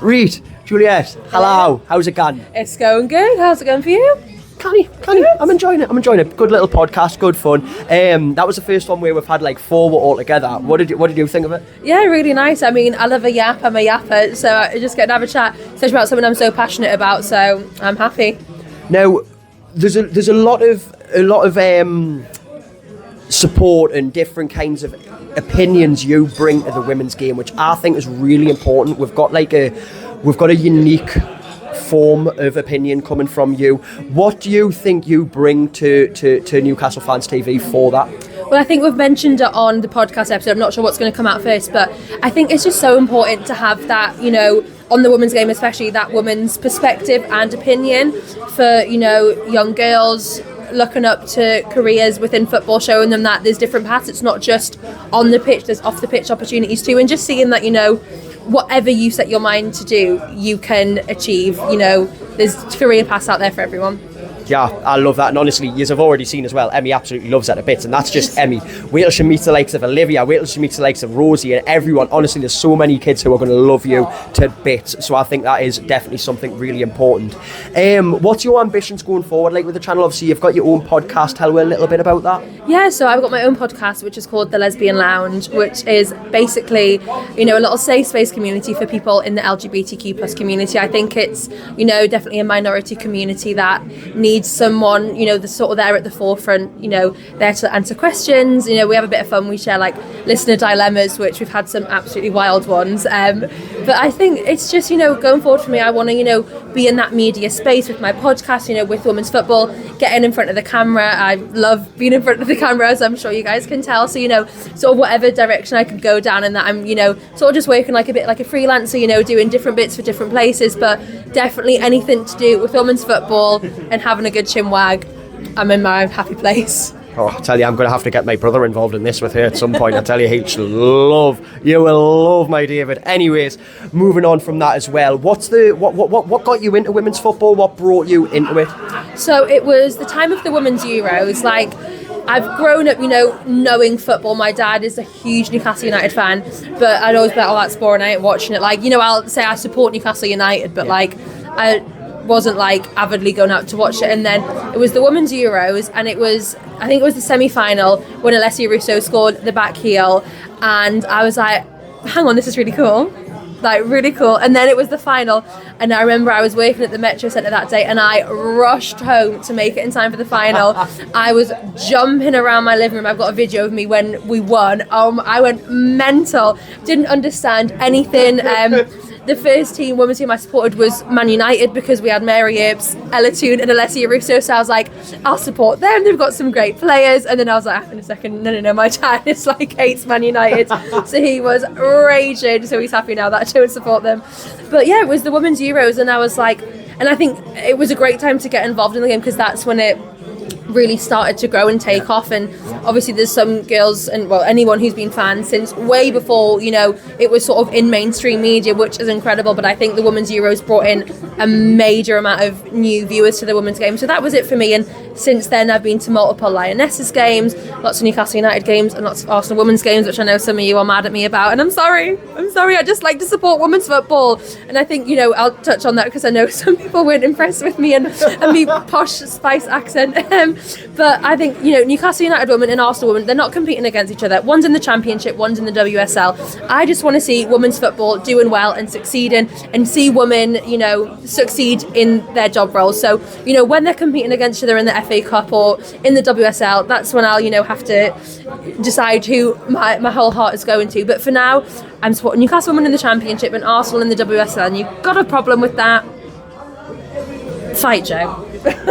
Reed, Juliette, hello. How's it going? It's going good. How's it going for you? Canny. I'm enjoying it. Good little podcast, good fun. That was the first one where we've had like 4 all together. What did you think of it? Yeah, really nice. I mean, I love a yap. I'm a yapper, so I just get to have a chat, especially about something I'm so passionate about. So I'm happy. Now, there's a lot of support and different kinds of opinions you bring to the women's game, which I think is really important. We've got a unique form of opinion coming from you. What do you think you bring to Newcastle Fans TV for that? Well, I think we've mentioned it on the podcast episode. I'm not sure what's going to come out first, but I think it's just so important to have that, on the women's game, especially that woman's perspective and opinion for, young girls looking up to careers within football, showing them that there's different paths. It's not just on the pitch, there's off the pitch opportunities too, and just seeing that, whatever you set your mind to do, you can achieve. There's career paths out there for everyone. Yeah, I love that, and honestly, you have already seen as well, Emmy absolutely loves that a bit, and that's just Emmy. Wait till she meets the likes of Olivia, wait till she meets the likes of Rosie and everyone. Honestly, there's so many kids who are going to love you to bits, so I think that is definitely something really important. What's your ambitions going forward, like with the channel? Obviously, you've got your own podcast. Tell me a little bit about that. Yeah, so I've got my own podcast, which is called The Lesbian Lounge, which is basically, a little safe space community for people in the LGBTQ plus community. I think it's, definitely a minority community that needs someone, the sort of there at the forefront, there to answer questions. We have a bit of fun. We share like listener dilemmas, which we've had some absolutely wild ones. But I think it's just, going forward for me, I want to, be in that media space with my podcast, with women's football, getting in front of the camera. I love being in front of the camera, as I'm sure you guys can tell. So, sort of whatever direction I could go down in that, I'm, sort of just working like a bit like a freelancer, doing different bits for different places, but definitely anything to do with women's football and having a good chin wag, I'm in my happy place. Oh, I tell you, I'm going to have to get my brother involved in this with her at some point. I tell you, you will love my David. Anyways, moving on from that as well, what got you into women's football? What brought you into it? So it was the time of the Women's Euros. Like, I've grown up, knowing football. My dad is a huge Newcastle United fan, but I'd always be like, oh, that's boring, I ain't watching it. Like, I'll say I support Newcastle United, but I wasn't avidly going out to watch it. And then it was the Women's Euros, and I think it was the semi-final when Alessia Russo scored the back heel, and I was like, hang on, this is really cool. Really cool. And then it was the final, and I remember I was working at the Metro Centre that day, and I rushed home to make it in time for the final. I was jumping around my living room. I've got a video of me when we won. I went mental. Didn't understand anything. The first women's team I supported was Man United because we had Mary Earps, Ella Toone and Alessia Russo, so I was like, I'll support them, they've got some great players. And then I was like, in a second, no, my dad is hates Man United. So he was raging, so he's happy now that I don't support them. But yeah, it was the Women's Euros, and I was like, and I think it was a great time to get involved in the game because that's when it really started to grow and take off. And obviously there's some girls and anyone who's been fans since way before it was sort of in mainstream media, which is incredible. But I think the Women's Euros brought in a major amount of new viewers to the women's game, so that was it for me. And since then I've been to multiple Lionesses games, lots of Newcastle United games, and lots of Arsenal women's games, which I know some of you are mad at me about, and I'm sorry, I just like to support women's football. And I think I'll touch on that because I know some people weren't impressed with me and me posh spice accent. But I think Newcastle United women and Arsenal women, they're not competing against each other. One's in the Championship, one's in the WSL. I just want to see women's football doing well and succeeding, and see women succeed in their job roles. So when they're competing against each other in the FA Cup or in the WSL, that's when I'll have to decide who my whole heart is going to. But for now, I'm supporting Newcastle women in the Championship and Arsenal in the WSL, and you've got a problem with that, fight Joe.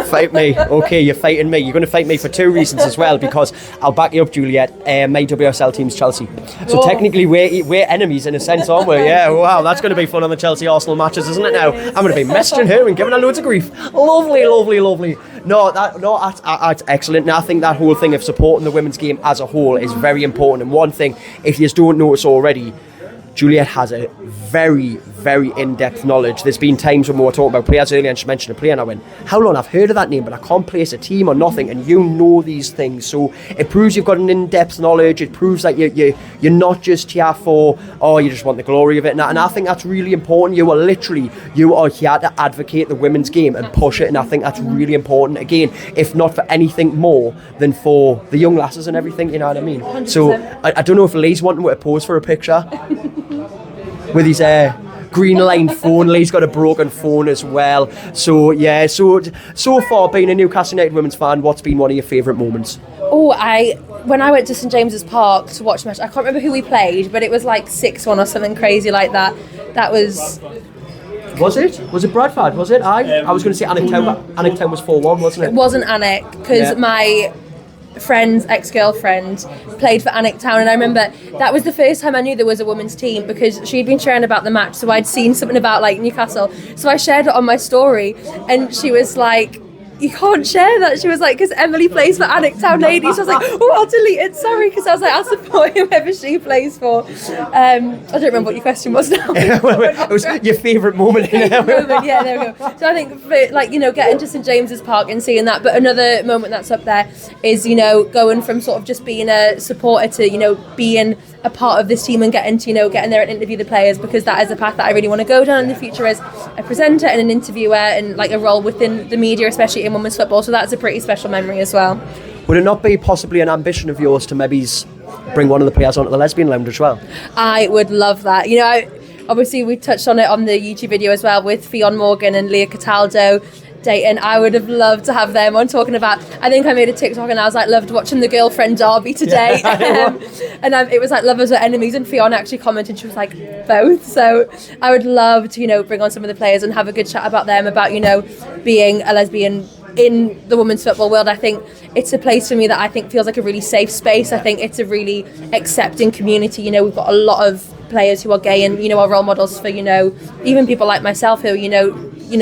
Fight me. Okay, you're fighting me. You're going to fight me for 2 reasons as well, because I'll back you up, Juliette. My WSL team's Chelsea. So technically we're enemies in a sense, aren't we? Yeah, wow, that's going to be fun on the Chelsea-Arsenal matches, isn't it now? I'm going to be messaging her and giving her loads of grief. Lovely. No, that's excellent. And I think that whole thing of supporting the women's game as a whole is very important. And one thing, if you don't notice already, Juliette has a very, very in-depth knowledge. There's been times when we were talking about players earlier and she mentioned a player and I went, how long? I've heard of that name but I can't place a team or nothing, and you know these things. So it proves you've got an in-depth knowledge. It proves that you're not just here for, oh, you just want the glory of it. And I think that's really important. You are here to advocate the women's game and push it, and I think that's really important. Again, if not for anything more than for the young lasses and everything, you know what I mean? 100%. So I don't know if Lee's wanting to pose for a picture with his green line phone. Lee's got a broken phone as well. So yeah, so far being a Newcastle United women's fan, what's been one of your favourite moments? When I went to St James's Park to watch the match, I can't remember who we played, but it was like 6-1 or something crazy like that. That was... Was it Bradford? Was it? I was going to say Alnwick Town, but Alnwick Town was 4-1, wasn't it? It wasn't Alnwick, because my friend's ex-girlfriend played for Alnwick Town, and I remember that was the first time I knew there was a women's team, because she'd been sharing about the match, so I'd seen something about like Newcastle, so I shared it on my story, and she was like, you can't share that. She was like, because Emily plays for Alnwick Town Ladies. So I was like, oh, I'll delete it, sorry, because I was like, I'll support whoever she plays for. I don't remember what your question was now. It was your favourite moment. Yeah, there we go. So I think for, like, getting to St James's Park and seeing that, but another moment that's up there is, going from sort of just being a supporter to, being a part of this team and getting to, getting there and interview the players, because that is a path that I really want to go down in the future as a presenter and an interviewer and like a role within the media, especially in women's football. So that's a pretty special memory as well. Would it not be possibly an ambition of yours to maybe bring one of the players onto the lesbian lounge as well? I would love that. Obviously we touched on it on the YouTube video as well with Fionn Morgan and Leah Cataldo dating. I would have loved to have them on talking about, I think I made a TikTok and I was like, loved watching the girlfriend derby today. It was like lovers or enemies, and Fionn actually commented, she was like, both. So I would love to, bring on some of the players and have a good chat about them, about, being a lesbian in the women's football world. I think it's a place for me that I think feels like a really safe space. I think it's a really accepting community. We've got a lot of players who are gay and, are role models for, even people like myself who,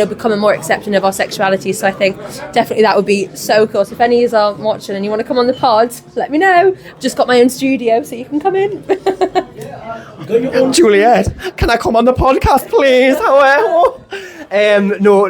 becoming more accepting of our sexuality. So I think definitely that would be so cool. So if any of you are watching and you want to come on the pod, let me know. I've just got my own studio, so you can come in. Juliette, can I come on the podcast, please? No,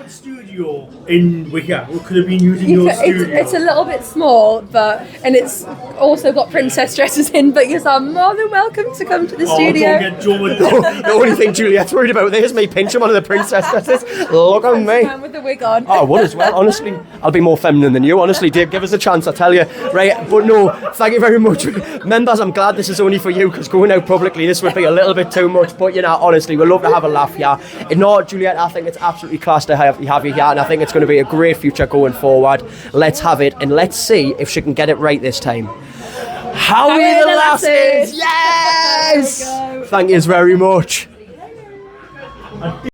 studio in Wigan. We could have been using your studio. It's a little bit small, and it's also got princess dresses in, but you are more than welcome to come to the studio. Don't get Joe the only thing Juliette's worried about there is me pinching one of the princess dresses. Look at me. With the wig on. I would as well, honestly. I'll be more feminine than you, honestly, Dave. Give us a chance, I tell you. Right, but no, thank you very much. Members, I'm glad this is only for you, because going out publicly, this would be a little bit too much, but honestly, we'd love to have a laugh here. No, Juliette, I think it's absolutely class to have you here, and I think it's going to be a great future going forward. Let's have it, and let's see if she can get it right this time. How are the lasses? Yes! Thank you very much.